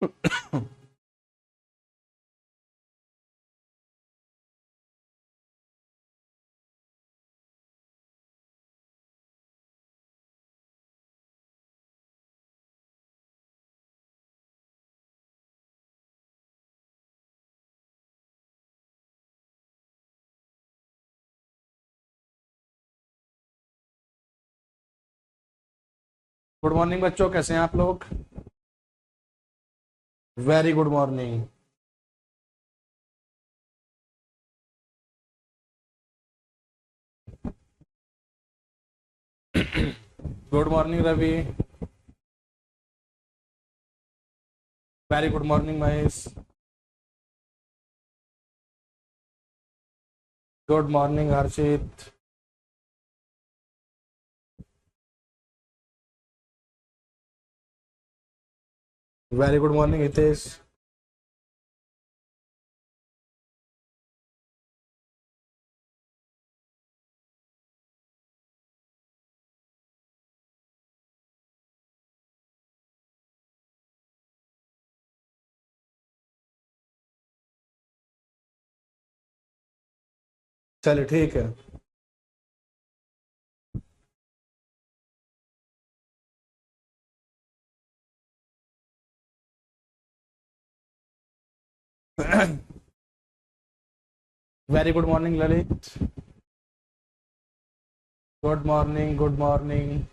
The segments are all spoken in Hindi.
गुड मॉर्निंग बच्चों, कैसे हैं आप लोग? Very good morning. Good morning Ravi. Very good morning Mahesh. Good morning Harshit. Very good morning Hitesh. चलिए ठीक है। Very good morning Lalit. Good morning, good morning.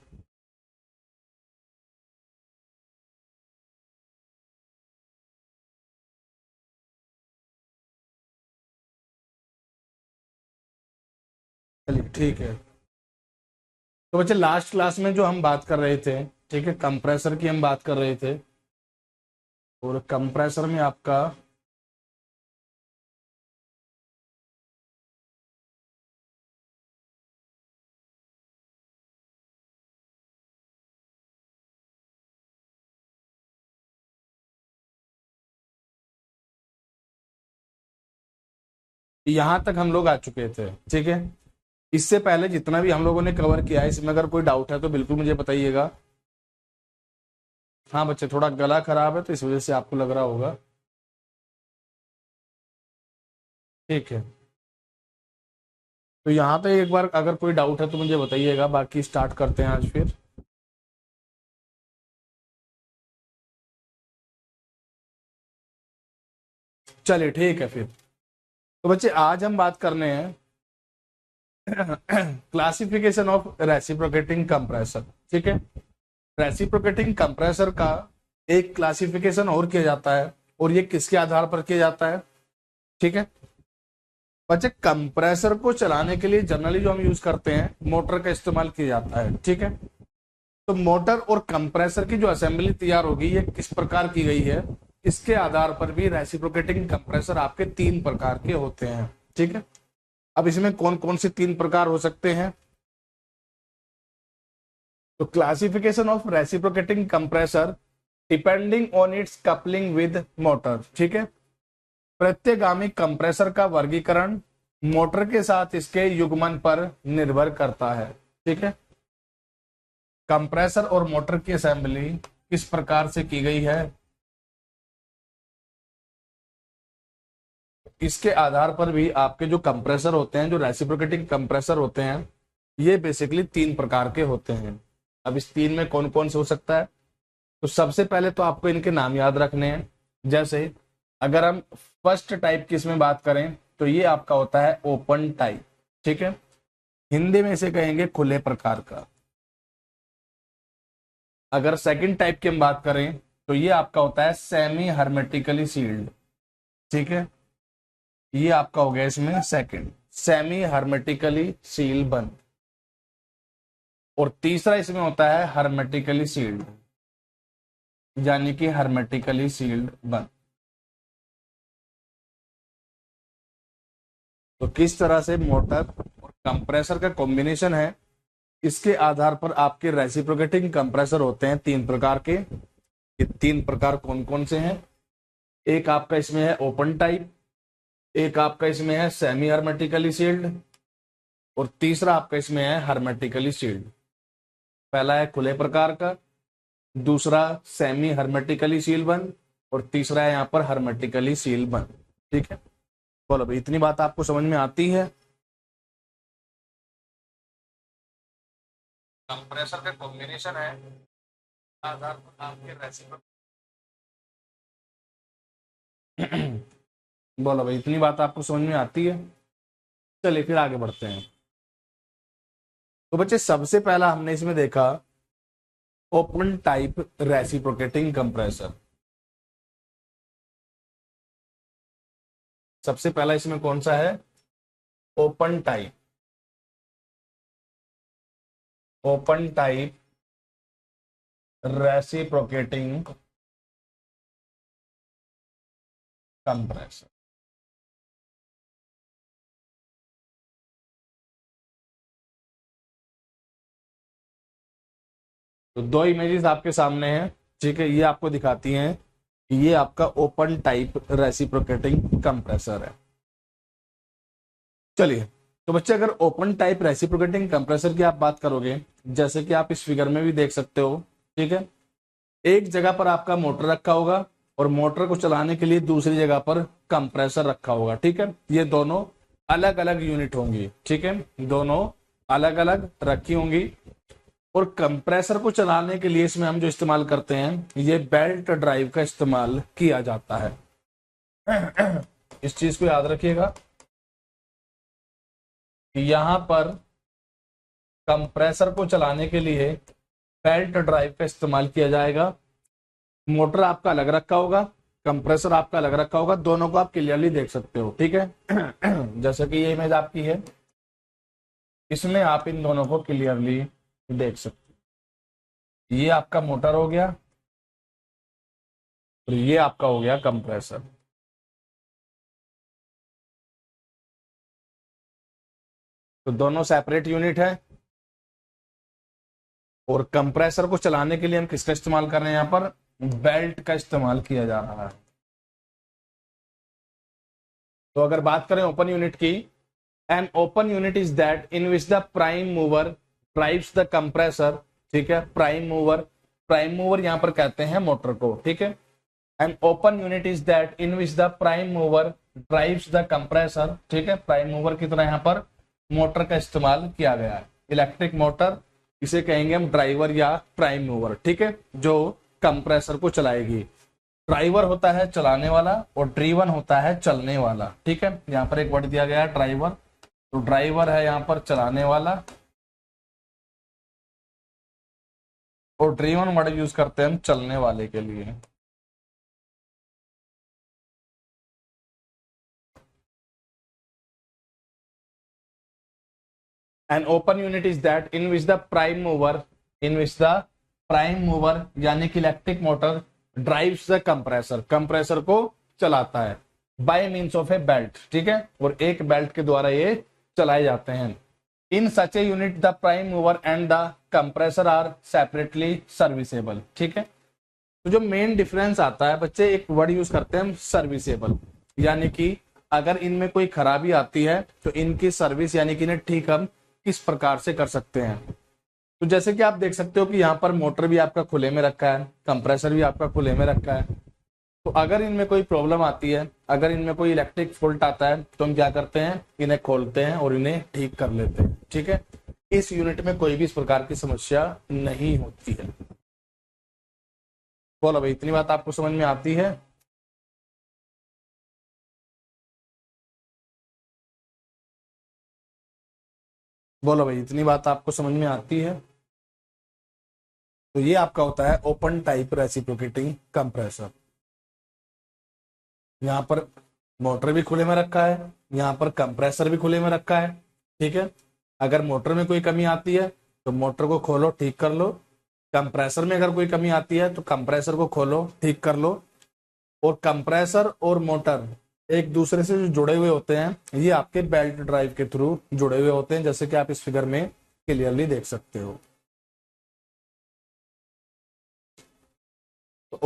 चलिए ठीक है। तो बच्चे, लास्ट क्लास में जो हम बात कर रहे थे, ठीक है, कंप्रेसर की हम बात कर रहे थे। और कंप्रेसर में आपका यहां तक हम लोग आ चुके थे, ठीक है। इससे पहले जितना भी हम लोगों ने कवर किया है, इसमें अगर कोई डाउट है तो बिल्कुल मुझे बताइएगा। हाँ बच्चे, थोड़ा गला खराब है तो इस वजह से आपको लग रहा होगा। ठीक है। तो यहाँ पे एक बार अगर कोई डाउट है तो मुझे बताइएगा, बाकी स्टार्ट करते हैं आज फिर। चलिए ठीक है फिर। तो बच्चे, आज हम बात करने हैं क्लासिफिकेशन ऑफ रेसिप्रोकेटिंग कंप्रेसर। ठीक है। रेसिप्रोकेटिंग कंप्रेसर का एक क्लासिफिकेशन और किया जाता है, और ये किसके आधार पर किया जाता है? ठीक है बच्चे, कंप्रेसर को चलाने के लिए जनरली जो हम यूज करते हैं, मोटर का इस्तेमाल किया जाता है। ठीक है। तो मोटर और कंप्रेसर की जो असेंबली तैयार होगी, ये किस प्रकार की गई है, इसके आधार पर भी रेसिप्रोकेटिंग कंप्रेसर आपके 3 प्रकार के होते हैं। ठीक है। अब इसमें कौन कौन से 3 प्रकार हो सकते हैं? तो classification of reciprocating compressor depending on it's coupling with motor. ठीक है। प्रत्यगामी कंप्रेसर का वर्गीकरण मोटर के साथ इसके युग्मन पर निर्भर करता है। ठीक है। कंप्रेसर और मोटर की असेंबली किस प्रकार से की गई है, इसके आधार पर भी आपके जो कंप्रेसर होते हैं, जो रेसिप्रोकेटिंग कंप्रेसर होते हैं, ये बेसिकली 3 प्रकार के होते हैं। अब इस 3 में कौन कौन से हो सकता है? तो सबसे पहले तो आपको इनके नाम याद रखने हैं। जैसे अगर हम फर्स्ट टाइप की इसमें बात करें, तो ये आपका होता है ओपन टाइप। ठीक है। हिंदी में इसे कहेंगे खुले प्रकार का। अगर सेकंड टाइप की हम बात करें, तो ये आपका होता है सेमी हर्मेटिकली सील्ड। ठीक है। ये आपका हो गया इसमें सेकंड, सेमी हर्मेटिकली सील बंद। और तीसरा इसमें होता है हर्मेटिकली सील्ड, यानी कि हर्मेटिकली सील्ड बंद। तो किस तरह से मोटर और कंप्रेसर का कॉम्बिनेशन है, इसके आधार पर आपके रेसिप्रोकेटिंग कंप्रेसर होते हैं 3 प्रकार के। ये 3 प्रकार कौन कौन से हैं? एक आपका इसमें है ओपन टाइप, एक आपका इसमें है सेमी हर्मेटिकली सील्ड, और तीसरा आपका इसमें है हर्मेटिकली सील्ड। पहला है खुले प्रकार का, दूसरा सेमी हर्मेटिकली सील बंद, और तीसरा है यहाँ पर हर्मेटिकली सील बंद। ठीक है, बोलो भाई इतनी बात आपको समझ में आती है? कंप्रेसर का कॉम्बिनेशन है आधार पर आपके रेसिपी। बोलो भाई इतनी बात आपको समझ में आती है? चलिए फिर आगे बढ़ते हैं। तो बच्चे सबसे पहला हमने इसमें देखा ओपन टाइप रेसिप्रोकेटिंग कंप्रेसर। सबसे पहला इसमें कौन सा है? Open type. Open type reciprocating compressor. तो दो इमेजेस आपके सामने हैं, ठीक है, ये आपको दिखाती हैं कि ये आपका ओपन टाइप रेसिप्रोकेटिंग कंप्रेसर है। चलिए, तो बच्चे अगर ओपन टाइप रेसिप्रोकेटिंग कंप्रेसर की आप बात करोगे, जैसे कि आप इस फिगर में भी देख सकते हो, ठीक है, एक जगह पर आपका मोटर रखा होगा और मोटर को चलाने के लिए दूसरी जगह पर कंप्रेसर रखा होगा। ठीक है, ये दोनों अलग अलग यूनिट होंगी। ठीक है, दोनों अलग अलग रखी होंगी और कंप्रेसर को चलाने के लिए इसमें हम जो इस्तेमाल करते हैं ये बेल्ट ड्राइव का इस्तेमाल किया जाता है। इस चीज को याद रखिएगा कि यहां पर कंप्रेसर को चलाने के लिए बेल्ट ड्राइव का इस्तेमाल किया जाएगा। मोटर आपका अलग रखा होगा, कंप्रेसर आपका अलग रखा होगा, दोनों को आप क्लियरली देख सकते हो। ठीक है, जैसे कि ये इमेज आपकी है, इसमें आप इन दोनों को क्लियरली देख सकते हो। ये आपका मोटर हो गया और ये आपका हो गया कंप्रेसर। तो दोनों सेपरेट यूनिट है और कंप्रेसर को चलाने के लिए हम किसका इस्तेमाल कर रहे हैं? यहाँ पर बेल्ट का इस्तेमाल किया जा रहा है। तो अगर बात करें ओपन यूनिट की, an open unit is that in which the prime mover drives the compressor. ठीक है, प्राइम मूवर यहां पर कहते हैं मोटर को। ठीक है, an open unit is that in which the prime mover drives the compressor. ठीक है, प्राइम मूवर की तरह यहां पर मोटर का इस्तेमाल किया गया है। इलेक्ट्रिक मोटर इसे कहेंगे हम ड्राइवर या प्राइम मूवर। ठीक है, जो कंप्रेसर को चलाएगी। ड्राइवर होता है चलाने वाला और ड्रीवन होता है चलने वाला। ठीक है, यहाँ पर एक वर्ड दिया गया है ड्राइवर, तो ड्राइवर है यहाँ पर चलाने वाला और ड्रीवन वर्ड यूज करते हैं हम चलने वाले के लिए। An open unit is that in which the prime mover यानी कि electric motor drives the compressor, compressor को चलाता है bye means of A belt. ठीक है, और एक बेल्ट के द्वारा ये चलाए जाते हैं। In such a unit the prime mover and the compressor are separately serviceable. ठीक है, तो जो मेन डिफरेंस आता है बच्चे, एक वर्ड यूज करते हैं हम सर्विसेबल, यानी कि अगर इनमें कोई खराबी आती है तो इनकी सर्विस यानी कि इन्हें ठीक हम किस प्रकार से कर सकते हैं। तो जैसे कि आप देख सकते हो कि यहाँ पर मोटर भी आपका खुले में रखा है, कंप्रेसर भी आपका खुले में रखा है। तो अगर इनमें कोई प्रॉब्लम आती है, अगर इनमें कोई इलेक्ट्रिक फॉल्ट आता है तो हम क्या करते हैं? इन्हें खोलते हैं और इन्हें ठीक कर लेते हैं। ठीक है, इस यूनिट में कोई भी इस प्रकार की समस्या नहीं होती है। बोलो भाई इतनी बात आपको समझ में आती है? बोलो भाई इतनी बात आपको समझ में आती है? तो ये आपका होता है ओपन टाइप रेसिप्रोकेटिंग कंप्रेसर। यहाँ पर मोटर भी खुले में रखा है, यहाँ पर कंप्रेसर भी खुले में रखा है। ठीक है, अगर मोटर में कोई कमी आती है तो मोटर को खोलो ठीक कर लो, कंप्रेसर में अगर कोई कमी आती है तो कंप्रेसर को खोलो ठीक कर लो। और कंप्रेसर और मोटर एक दूसरे से जो जुड़े हुए होते हैं ये आपके बेल्ट ड्राइव के थ्रू जुड़े हुए होते हैं, जैसे कि आप इस फिगर में क्लियरली देख सकते हो। तो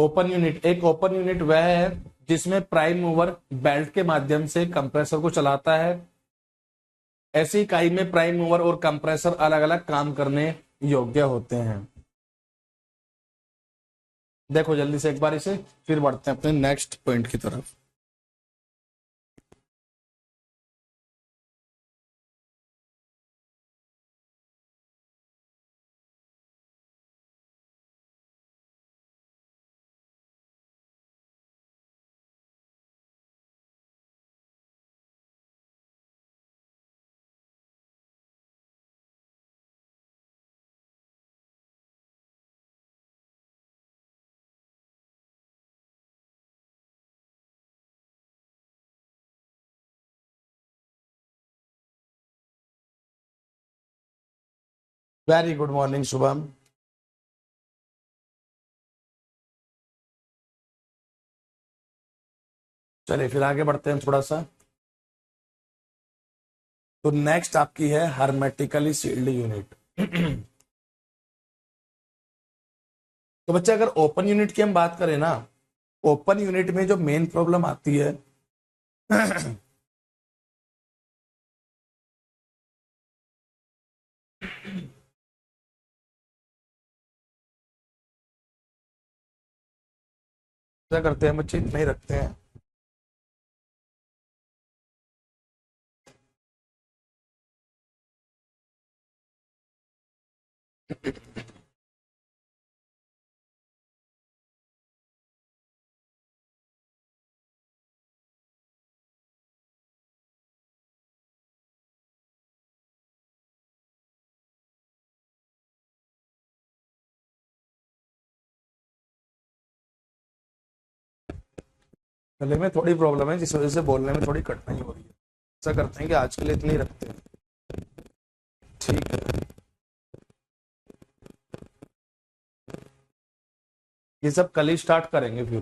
एक ओपन यूनिट वह है जिसमें प्राइम मूवर बेल्ट के माध्यम से कंप्रेसर को चलाता है। ऐसी इकाई में प्राइम मूवर और कंप्रेसर अलग अलग काम करने योग्य होते हैं। देखो जल्दी से एक बार इसे, फिर बढ़ते हैं अपने नेक्स्ट पॉइंट की तरफ। Very good morning Shubham. चलिए फिर आगे बढ़ते हैं थोड़ा सा। तो नेक्स्ट आपकी है हर्मेटिकली सील्ड यूनिट। तो बच्चे अगर ओपन यूनिट की हम बात करें ना, ओपन यूनिट में जो मेन प्रॉब्लम आती है क्या करते हैं बच्चे, नहीं रखते हैं। गले में थोड़ी प्रॉब्लम है जिस वजह से बोलने में थोड़ी कठिनाई हो रही है। ऐसा करते हैं कि आज के लिए इतने ही रखते हैं, ठीक है। ये सब कल ही स्टार्ट करेंगे फिर।